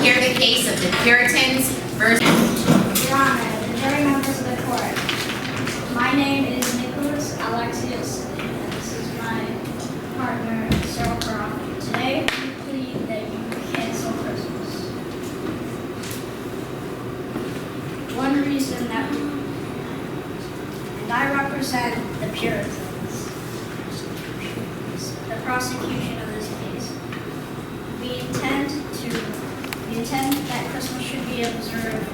hear the case of the Puritans versus... Your Honor, the jury members of the court, my name is Nicholas Alexius, and this is my partner, Cyril Croft. Today, we plead that you cancel Christmas. One reason that and I represent the Puritans, the prosecution of this case. We intend that Christmas should be observed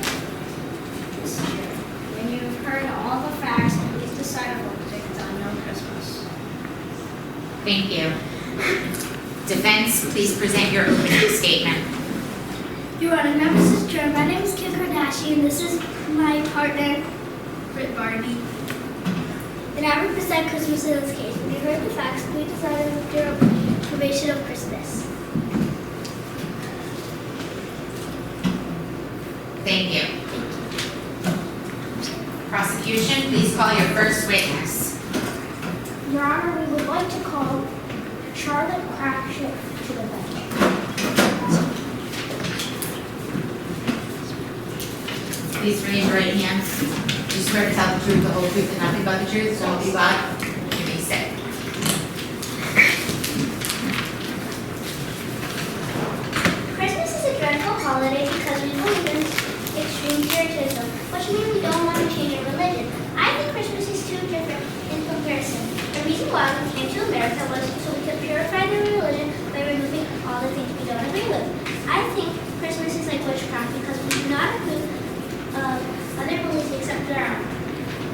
this year. When you've heard all the facts, please decide what to take on no Christmas. Thank you. Defense, please present your opening statement. Your Honor, members of the jury, my name is Kim Kardashian, and this is my partner, Britt Barney. And I represent Christmas in this case. When you heard the facts, please decide on your probation of Christmas. Thank you. Prosecution, please call your first witness. Your Honor, we would like to call Charlotte Cratchit to the bench. Please raise your right hand. Do you swear to tell the truth, the whole truth, and nothing but the truth, so help you God? You may sit. Christmas is a dreadful holiday because we believe in extreme Puritanism, which means we don't want to change our religion. I think Christmas is too different in comparison. The reason why we came to America was so we could purify the religion by removing all the things we don't agree with. I think Christmas is like witchcraft because we do not approve of other beliefs except our own.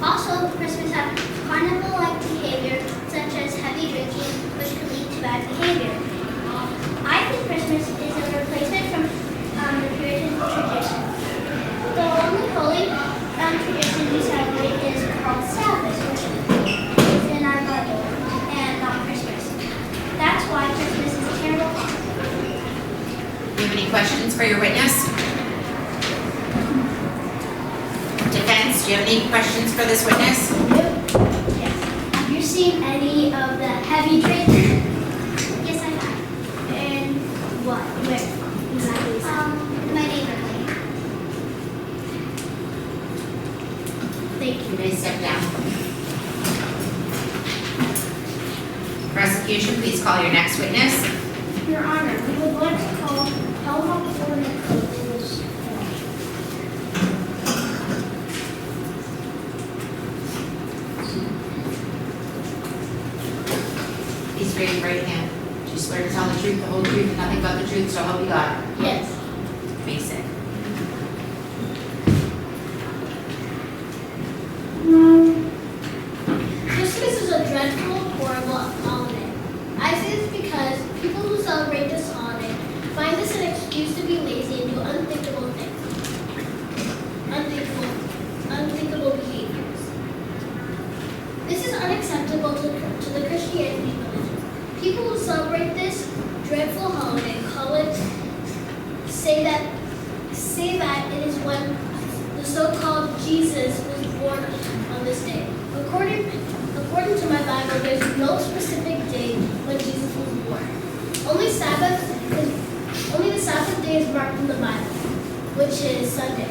Also, Christmas has carnival-like behavior such as heavy drinking, which can lead to bad behavior. I think Christmas is a replacement from the Puritan tradition. The only holy tradition we celebrate is called Sabbath, which is in our Bible, and not Christmas. That's why Christmas is a terrible holiday. Do you have any questions for your witness? Defense, do you have any questions for this witness? Yes. Have you seen any of the heavy drinking? Yes, I have. And what? Where? Exactly. My neighborhood. Thank You may step down. Prosecution, please call your next witness. Your Honor, we would like to call Helma Foreman to this hearing. Please raise your right hand. Do you swear to tell the truth, the whole truth, and nothing but the truth, so help you God? Yes. You may sit. Christmas is a dreadful, horrible holiday. I say this because people who celebrate this holiday find this an excuse to be lazy and do unthinkable things. Unthinkable behaviors. This is unacceptable to the Christianity religion. People who celebrate this dreadful holiday call it, say that it is when the so-called Jesus was born on this day. According to my Bible, there's no specific day when Jesus was born. Only the Sabbath day is marked in the Bible, which is Sunday.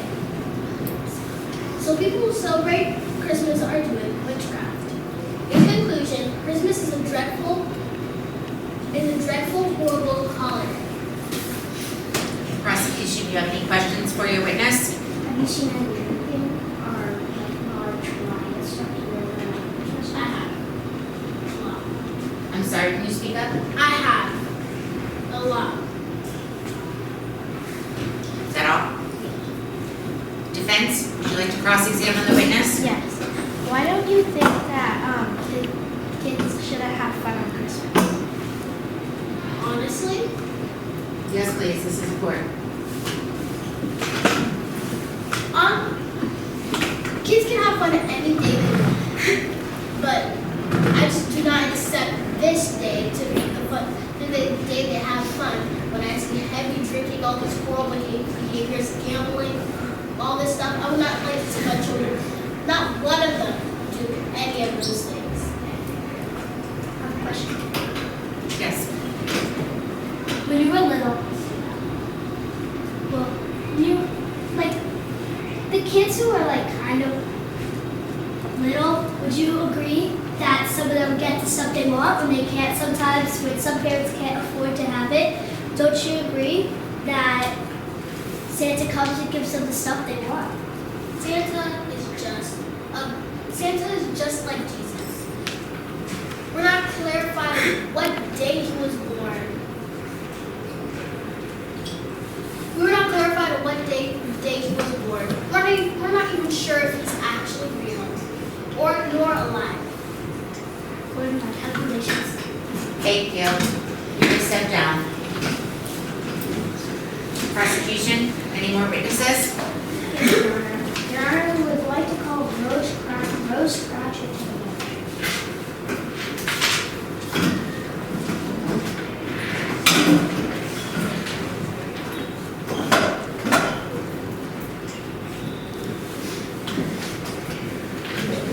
So people who celebrate Christmas are doing witchcraft. In conclusion, Christmas is a dreadful, horrible holiday. Prosecution, do you have any questions for your witness? Have you seen any drinking or large riots or Christmas? I have. A lot. I'm sorry, can you speak up? I have. A lot. Is that all? Defense, would you like to cross-examine the witness? Yes. Why don't you think that kids shouldn't have fun on Christmas? Honestly? Yes, please, this is important. Kids can have fun any day they want. But I just do not accept this day to be the day they have fun. When I see heavy drinking, all these horrible behaviors, gambling, all this stuff, I would not like to see my children, not one of them, do any of those things. I have a question. Yes. When you were little, you, like, the kids who are like kind of little, would you agree that some of them get the stuff they want when they can't sometimes, when some parents can't afford to have it? Don't you agree that Santa comes and gives them the stuff they want? Santa is just like Jesus. We're not clarifying what day he was born. We're not clarifying what day he was born. We're not even sure if he's actually real or nor alive. According to my calculations. Okay, Gail, you may step down. Prosecution, any more witnesses? Your Honor, we would like to call Rose Cratchit to the bench.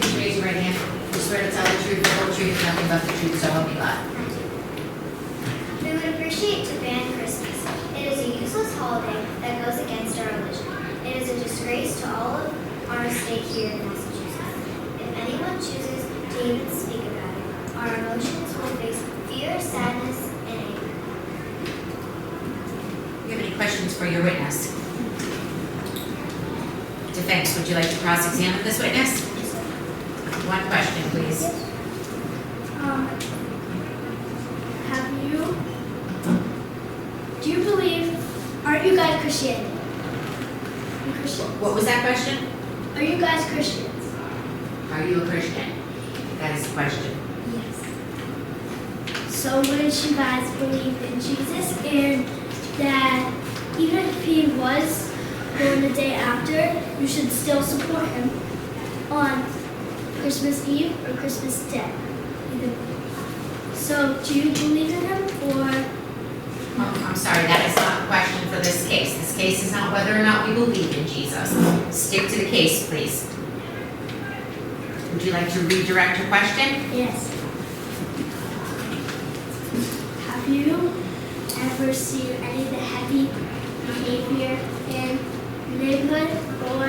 Please raise your right hand. You swear to tell the truth, the whole truth, and nothing but the truth, so help you God. We would appreciate to ban Christmas. It is a useless holiday that goes against our religion. It is a disgrace to all of our state here in Massachusetts. If anyone chooses to even speak about it, our emotions will face fear, sadness, and anger. Do you have any questions for your witness? Defense, would you like to cross-examine this witness? One question, please. Do you believe, aren't you guys Christian? You Christian? What was that question? Are you guys Christians? Are you a Christian? That is the question. Yes. So wouldn't you guys believe in Jesus and that even if he was born the day after, you should still support him on Christmas Eve or Christmas Day? So do you believe in him or? I'm sorry, that is not a question for this case. This case is not whether or not we believe in Jesus. Stick to the case, please. Would you like to redirect your question? Yes. Have you ever seen any of the heavy behavior in your neighborhood or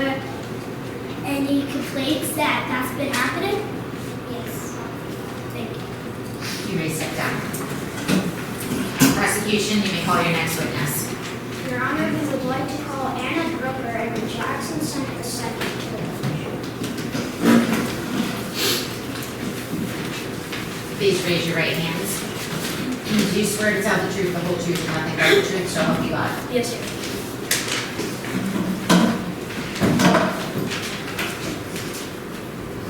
any complaints that's been happening? Yes. Thank you. You may step down. Prosecution, you may call your next witness. Your Honor, we would like to call Anna Brooker and Jackson Center II to the bench. Please raise your right hands. Do you swear to tell the truth, the whole truth, and nothing but the truth, so help you God? Yes, sir.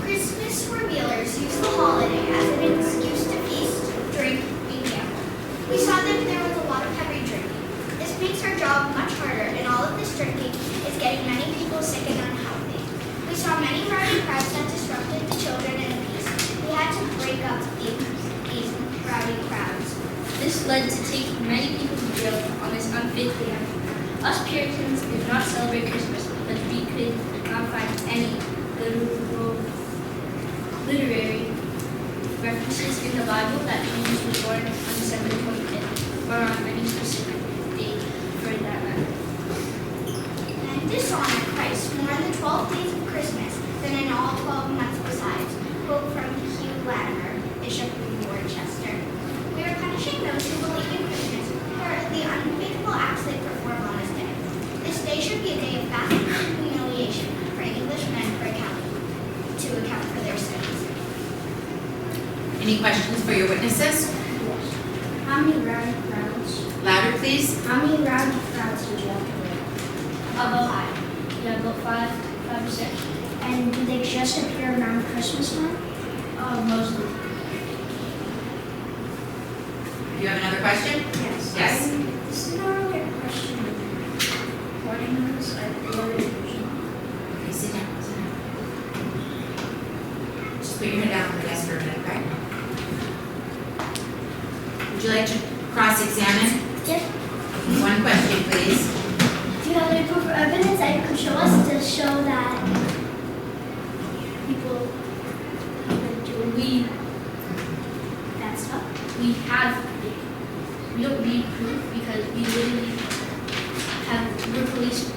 Christmas revealers use the holiday as an excuse to feast, drink, and gamble. We saw that there was a lot of heavy drinking. This makes our job much harder, and all of this drinking is getting many people sick and unhealthy. We saw many rowdy crowds that disrupted the children and the peace. We had to break up these rowdy crowds. This led to taking many people to jail on this unfit day. Us Puritans did not celebrate Christmas because we could not find any literary references in the Bible that Jesus was born on December 25th or on any specific date for that matter. And dishonor Christ more in the 12 days of Christmas than in all 12 months besides. Quote from Hugh Latimer, Bishop of Worcester. We are punishing those who believe in Christmas for the unfaithful acts they perform on this day. This day should be a day of fasting and humiliation for Englishmen to account for their sins. Any questions for your witnesses? How many rowdy crowds? Louder, please. How many rowdy crowds did you have to wait? About five or six. And do they just appear around Christmas time? Mostly. You have another question? Yes. Yes. This is not really a question. According to this, I think Okay, sit down, sit down. Just put your head down on the desk for a minute, okay? Would you like to cross-examine? Yes. One question, please. Do you have any proof or evidence that you could show us to show that people have been doing that stuff? we don't need proof because we literally we're police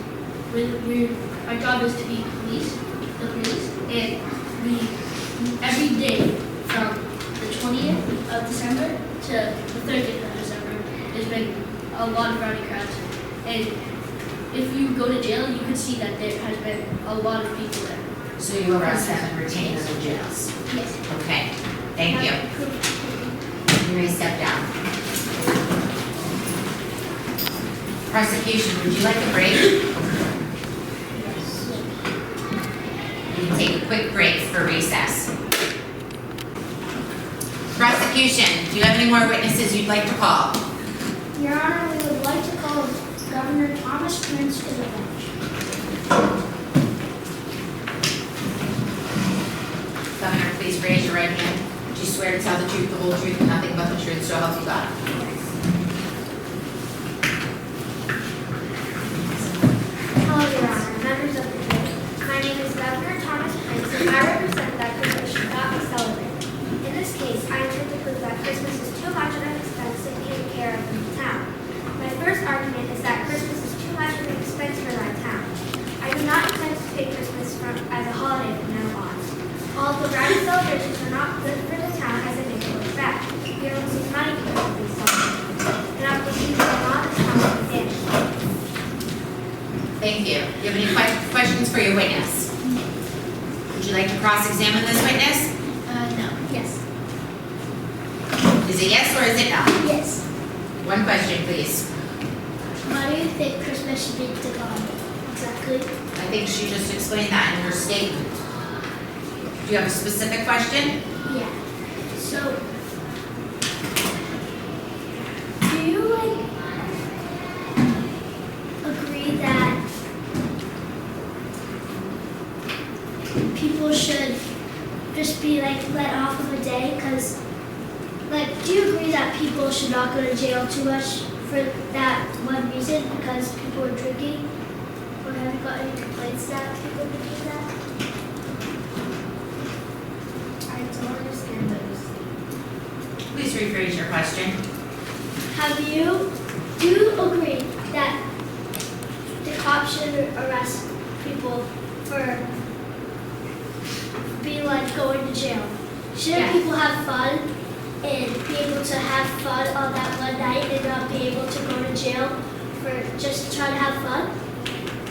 our job is to be the police, and we every day from the 20th of December to the 30th of December, there's been a lot of rowdy crowds, and if you go to jail, you can see that there has been a lot of people there. So you arrest them and retain them in jails? Yes. Okay, thank you. You may step down. Prosecution, would you like a break? We can take a quick break for recess. Prosecution, do you have any more witnesses you'd like to call? Your Honor, we would like to call Governor Thomas Prince to the bench. Governor, please raise your right hand. Do you swear to tell the truth, the whole truth, and nothing but the truth, so help you God? Hello, Your Honor, members of the jury. My name is Governor Thomas Prince, and I represent that Christmas should not be celebrated. In this case, I intend to prove that Christmas is too much of an expense to be taken care of in the town. My first argument is that Christmas is too much of an expense for our town. I do not intend to take Christmas as a holiday from now on. All the rowdy celebrations are not good for the town as they make it look bad. We don't receive money because of these celebrations, and I believe the law is not to be damaged. Thank you. Do you have any questions for your witness? Would you like to cross-examine this witness? No. Yes. Is it yes or is it no? Yes. One question, please. Why do you think Christmas should be declined? Exactly. I think she just explained that in her statement. Do you have a specific question? Yeah. So, do you agree that people should just be let off of a day? Because, do you agree that people should not go to jail too much for that one reason? Because people are drinking? Or have you got any complaints that people do that? I don't understand those. Please rephrase your question. Do you agree that the cops should arrest people for going to jail? Shouldn't Yeah. people have fun and be able to have fun on that one night and not be able to go to jail for just trying to have fun?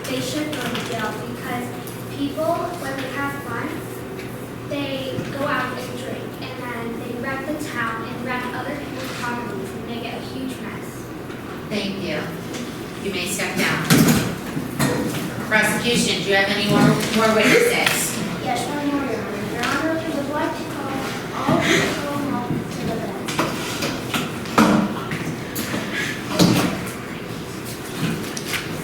They should go to jail because people, when they have fun, they go out and drink and then they wreck the town and wreck other people's properties and they get a huge mess. Thank you. You may step down. Prosecution, do you have any more witnesses? Yes, one more, Your Honor. Your Honor, we would like to call all people home to the bench.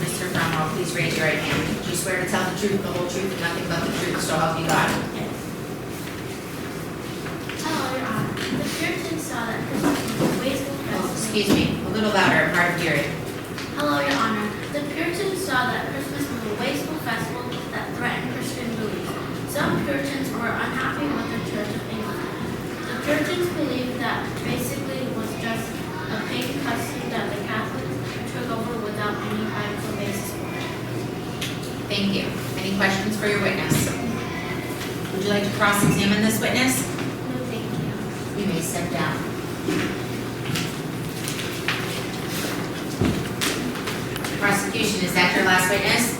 Mr. Cromwell, please raise your right hand. Do you swear to tell the truth, the whole truth, and nothing but the truth, so help you God? Hello, Your Honor. The Puritans saw that Christmas was a wasteful Oh, festival. excuse me, a little louder, hard of hearing. Hello, Your Honor. The Puritans saw that Christmas was a wasteful festival that threatened Christian beliefs. Some Puritans were unhappy with the Church of England. The Puritans believed that basically it was just a pagan custom that the Catholics took over without any biblical basis for it. Thank you. Any questions for your witness? Would you like to cross-examine this witness? No, thank you. You may step down. Prosecution, is that your last witness?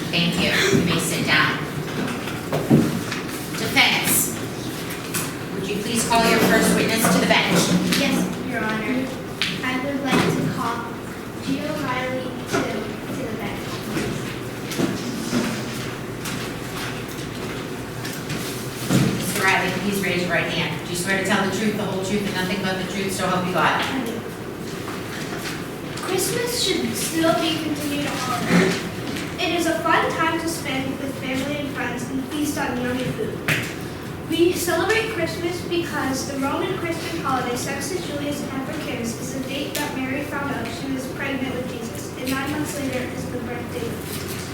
Thank you. You may sit down. Defense, would you please call your first witness to the bench? Yes, Your Honor. I would like to call Gio Riley to the bench. Mr. Riley, please raise your right hand. Do you swear to tell the truth, the whole truth, and nothing but the truth, so help you God? Christmas should still be continued on. It is a fun time to spend with family and friends and feast on yummy food. We celebrate Christmas because the Roman Christian holiday Sextus Julius Africanus is the date that Mary found out she was pregnant with Jesus, and 9 months later is the birthday of Jesus.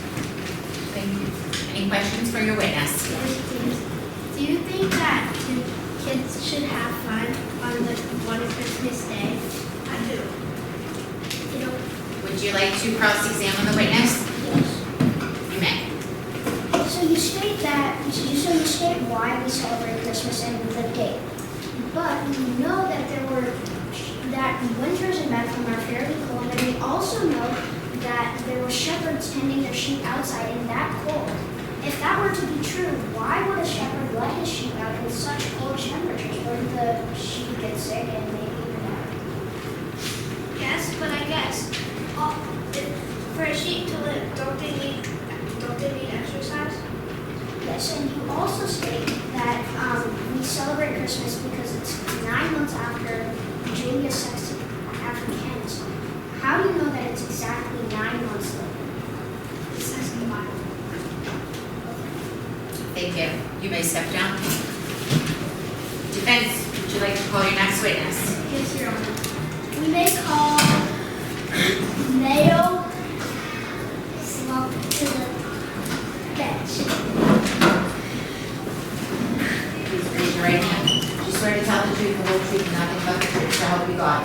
Thank you. Any questions for your witness? Yes, please. Do you think that kids should have fun on Christmas Day? I do. You know, Would you like to cross-examine the witness? yes. there were shepherds tending their sheep outside in that cold. If that were to be true, why would a shepherd let his sheep out in such cold temperatures? Wouldn't the sheep get sick and maybe even die? Yes, but I guess for a sheep to live, don't they need exercise? Yes, and you also state that we celebrate Christmas because it's 9 months after Julius Caesar Africanus. How do you know that it's exactly 9 months later? It says in the Bible. Thank you. You may step down. Defense, would you like to call your next witness? Yes, Your Honor. We may call Mayo Slump to the bench. Please raise your right hand. Do you swear to tell the truth, the whole truth, and nothing but the truth, so help you God?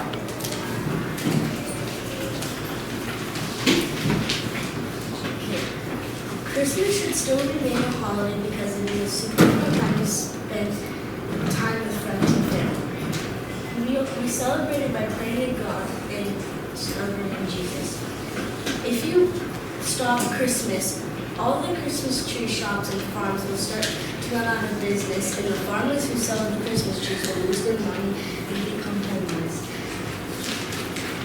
Christmas should still be made a holiday because it is a super fun time to spend time with friends and family. We celebrate it by praying to God and celebrating Jesus. If you stop Christmas, all the Christmas tree shops and farms will start to run out of business, and the farmers who sell the Christmas trees will lose their money and become homeless.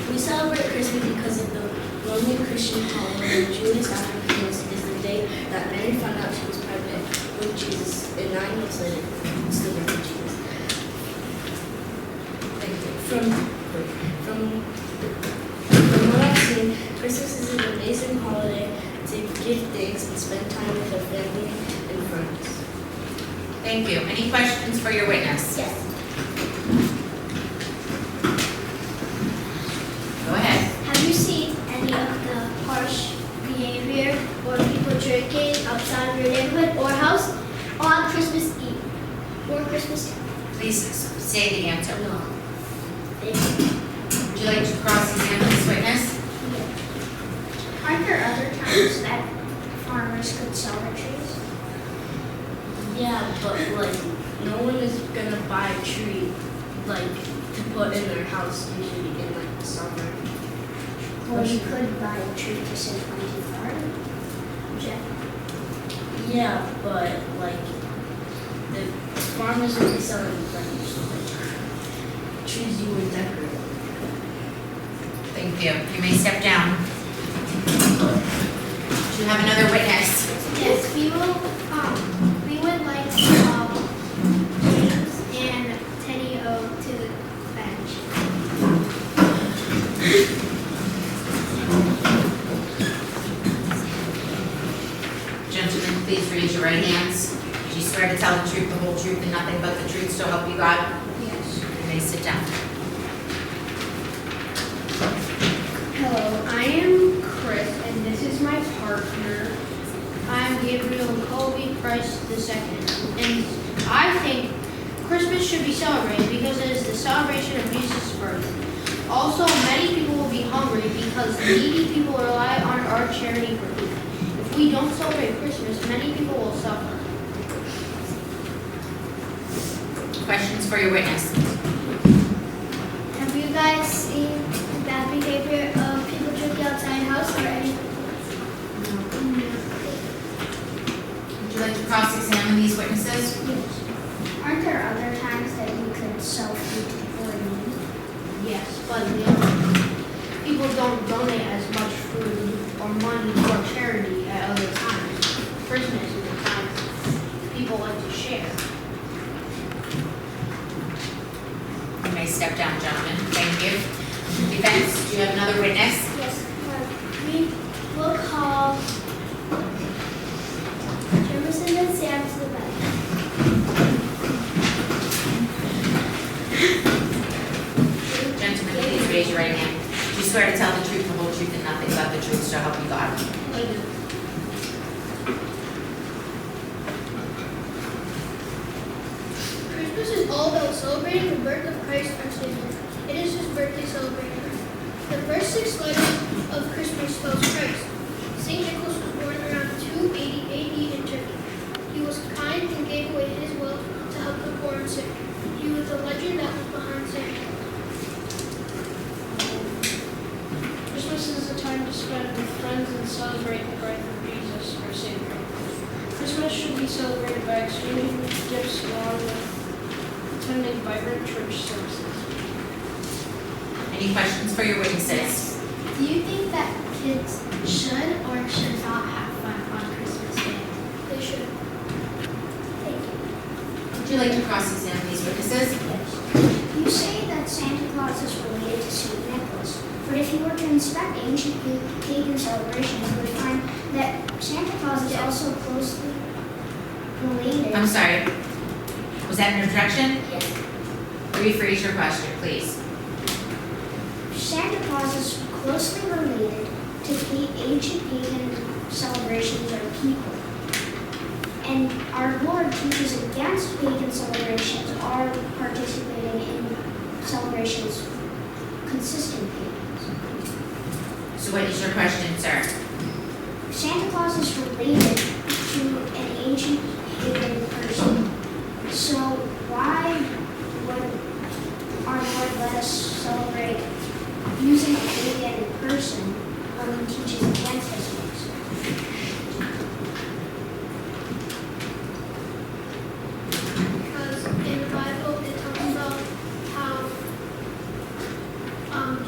We celebrate Christmas because of the Roman Christian holiday of Julius Africanus is the day that Mary found out she was pregnant with Jesus, and 9 months later, still with Jesus. From what I've seen, Christmas is an amazing holiday to give thanks and spend time with our family and friends. Thank you. Any questions for your witness? Yes. Go ahead. Have you seen any of the harsh behavior or people drinking outside of your neighborhood or house on Christmas Eve or Christmas Day? Please say the answer. No. Would you like to cross-examine this witness? Aren't there other times that farmers could sell their trees? Yeah, but like, no one is gonna buy a tree like to put in their house usually in like the summer. Or you could buy a tree to sit on your garden. Yeah, but like the farmers will be selling like trees you would decorate. Thank you. You may step down. Do you have another witness? Yes, we would like James and Tenny O to the bench. Gentlemen, please raise your right hands. Do you swear to tell the truth, the whole truth, and nothing but the truth, so help you God? Yes. You may sit down. Hello, I am Chris, and this is my partner. I'm Gabriel Colby Price II, and I think Christmas should be celebrated because it is the celebration of Jesus' birth. Also, many people will be hungry because needy people rely on our charity for food. If we don't celebrate Christmas, many people will suffer. Questions for your witness? Have you guys seen bad behavior of people drinking outside house or anything? Would you like to cross-examine these witnesses? Aren't there other times that you could sell food to people in need? Yes, but people don't donate as much food or money for charity at other times. Christmas is a time people like to share. You may step down, gentlemen. Thank you. Defense, do you have another witness? Yes. We will call Jefferson and Sam to the bench. Gentlemen, please raise your right hand. Do you swear to tell the truth, the whole truth, and nothing but the truth, so help you God? Christmas is all about celebrating the birth of Christ our Savior. It is his birthday celebration. The first 6 letters of Christmas spells Christ. St. Nicholas was born around 280 AD in Turkey. He was kind and gave away his wealth to help the poor and sick. He was the legend that was behind Santa. Christmas is a time to spend with friends friends and celebrate the birth of Jesus, our Savior. Christmas should be celebrated by exchanging gifts along with attending vibrant church services. Any questions for your witnesses? Do you think that kids should or should not have fun on Christmas Day? They should. Thank you. Would you like to cross-examine these witnesses? You say that Santa Claus is related to St. Nicholas, but if you were to inspect ancient pagan celebrations, you would find that Santa Claus is also closely related. I'm sorry. Was that an introduction? Yes. Rephrase your question, please. Santa Claus is closely related to ancient pagan celebrations or people. And our Lord teaches against pagan celebrations or participating in celebrations consistent pagans. So what is your question, sir? Santa Claus is related to an ancient pagan person. So why would our Lord let us celebrate using a pagan person when he teaches against his ways? Because in the Bible it talks about how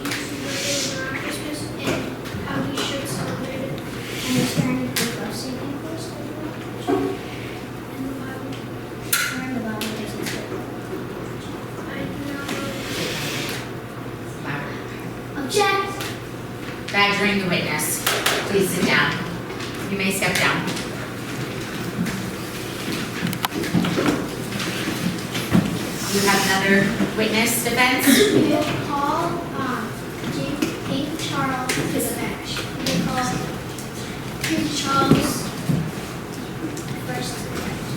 Jesus is around Christmas and how we should celebrate it And is there any proof of St. Nicholas that you want? in the Bible. Where in the Bible does it say that? I know. Louder. Object! Badgering the witness. Please sit down. You may step down. You have another witness defense? We will call King Charles to the bench. We will call King Charles first to the bench.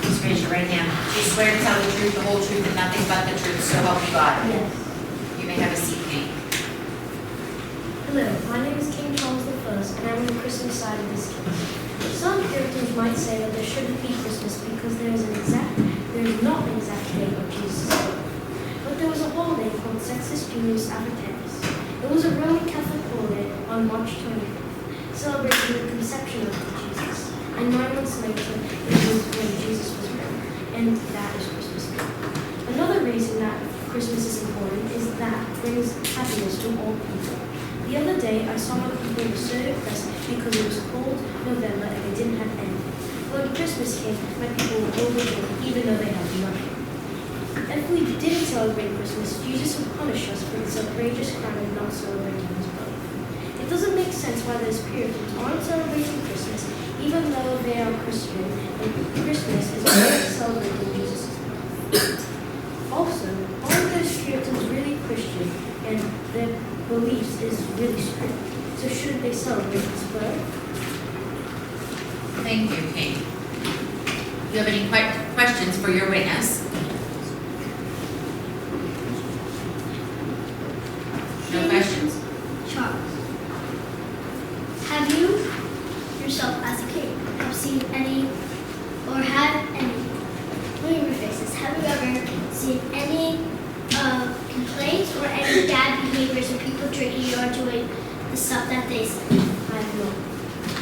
Please raise your right hand. Do you swear to tell the truth, the whole truth, and nothing but the truth, so help you God? Yes. You may have a seat, King. Hello, my name is King Charles I, and I'm on the Christmas side of this case. Some Puritans might say that there shouldn't be Christmas because there is not an exact date of Jesus' birth. But there was a holiday called Sextus Junius Avitanus. It was a Roman Catholic holiday on March 25th, celebrating the conception of Jesus. And 9 months later, it was when Jesus was born, and that is Christmas Day. Another reason that Christmas is important is that it brings happiness to all people. The other day, I saw my people were so depressed because it was cold November and they didn't have anything. When Christmas came, my people were overjoyed even though they had nothing. If we didn't celebrate Christmas, Jesus would punish us for this outrageous crime of not celebrating his birth. It doesn't make sense why those Puritans aren't celebrating Christmas even though they are Christian and Christmas is always celebrating Jesus' birth. Also, aren't those Puritans really Christian and their beliefs is really strict? So shouldn't they celebrate his birth? Thank you, King. Do you have any questions for your witness? No questions? Charles, have you yourself as a king have seen any or had any, look at your faces, have you ever seen any complaints or any bad behaviors of people drinking or doing the stuff that they say? I have not.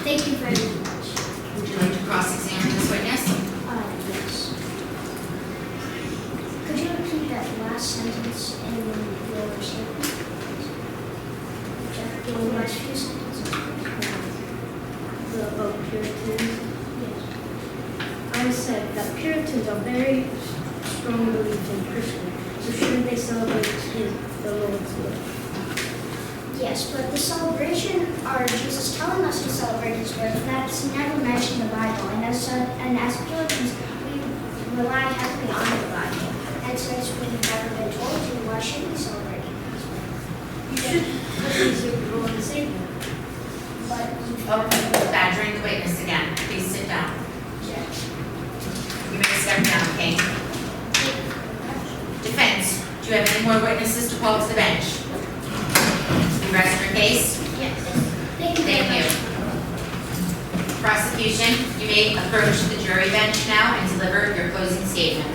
Thank you very much. Would you like to cross-examine this witness? Yes. Could you repeat that last sentence in your statement? The last few sentences. The Puritans. Yes. I said that Puritans are very strong beliefs in Christmas, so shouldn't they celebrate the Lord's birth? Yes, but the celebration, or Jesus telling us to celebrate his birth, that's never mentioned in the Bible. And as Puritans, we rely heavily on the Bible. And since we've never been told to, why should we celebrate his birth? You should praise your Lord and Savior. But Oh, badgering the witness again. Please sit down. You may step down, King. Defense, do you have any more witnesses to call to the bench? You rest your case? Yes. Thank you very Thank much. you. Prosecution, you may approach the jury bench now and deliver your closing statement.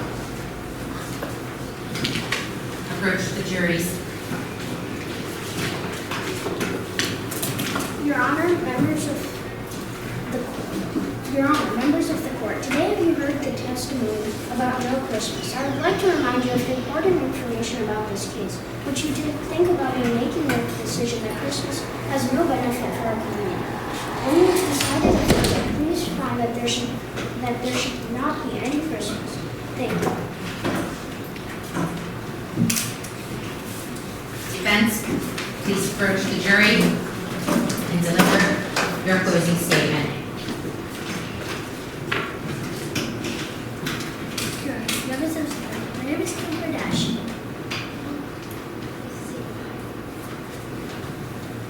approach the juries. Your Honor, members of the court, today you heard the testimony about No Christmas. I would like to remind you of the important information about this case, which you did think about in making the decision that Christmas has no benefit for our community. When you decided that, please find that there should not be any Christmas. Thank you. Defense, please approach the jury and deliver your closing statement. Members of the court, my name is Kim Kardashian.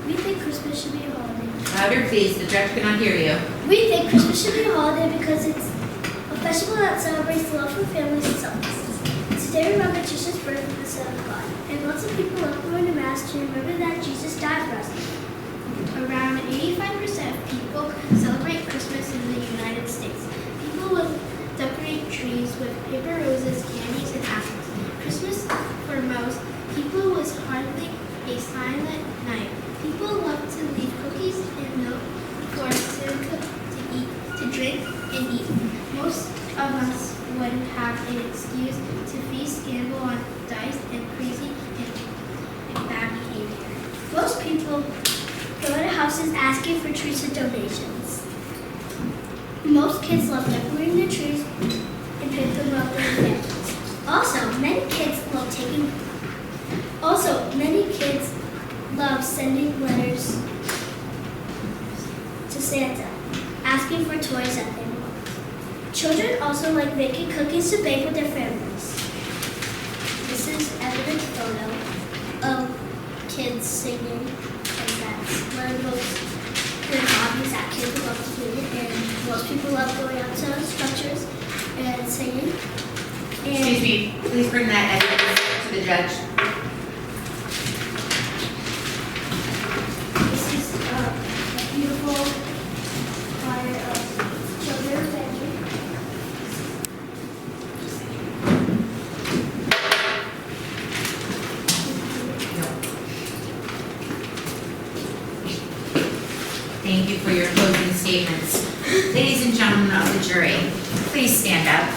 We think Christmas should be a holiday. Louder, please. The judge cannot hear you. We think Christmas should be a holiday because it's a festival that celebrates the love for families and selflessness. It's a day to remember Jesus' birth and the Son of God. And lots of people love going to Mass to remember that Jesus died for us. Around 85% of people celebrate Christmas in the United States. People will decorate trees with paper roses, candies, and apples. Christmas, for most people, was hardly a silent night. People love to leave cookies and milk for Santa to eat, to drink and eat. Most of us would have an excuse to feast, gamble on dice, and crazy and bad behavior. Most people go to houses asking for trees and donations. Most kids love decorating their trees and pick them up with candles. Many kids love sending letters to Santa, asking for toys that they want. Children also like making cookies to bake with their families. This is evidence photo of kids singing, and that's one of the most good hobbies that kids love to do, and most people love going out to structures and singing. Excuse me, please bring that evidence to the judge. This is a beautiful choir of children. Thank you. Thank you for your closing statements. Ladies and gentlemen of the jury, please stand up.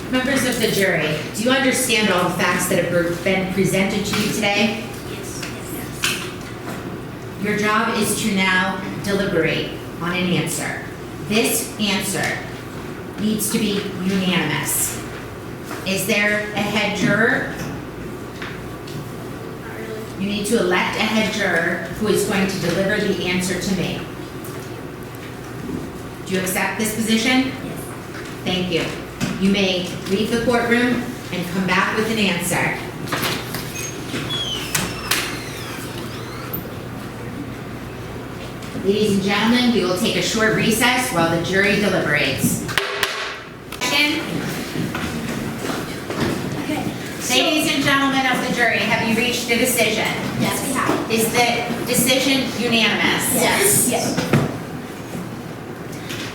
Members of the jury, do you understand all the facts that have been presented to you today? Yes. Your job is to now deliberate on an answer. This answer needs to be unanimous. Is there a head juror? Not really. You need to elect a head juror who is going to deliver the answer to me. Do you accept this position? Yes. Thank you. You may leave the courtroom and come back with an answer. Ladies and gentlemen, we will take a short recess while the jury deliberates. Okay. Ladies and gentlemen of the jury, have you reached a decision? Yes, we have. Is the decision unanimous? Yes. Yes.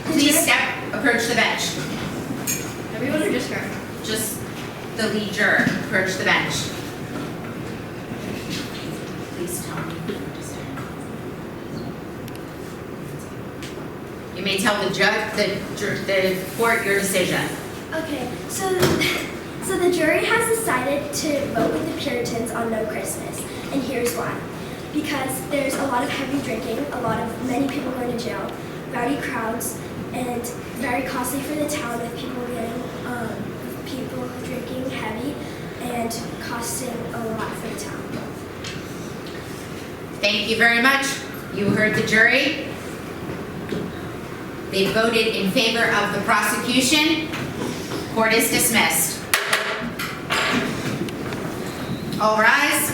Please approach the bench. Everyone or just her? Just the lead juror, approach the bench. Please tell me. You may tell the judge, the court your decision. Okay, so the jury has decided to vote with the Puritans on No Christmas, and here's why. Because there's a lot of heavy drinking, many people going to jail, rowdy crowds, and very costly for the town with people people drinking heavy and costing a lot for the town. Thank you very much. You heard the jury. They voted in favor of the prosecution. Court is dismissed. All rise.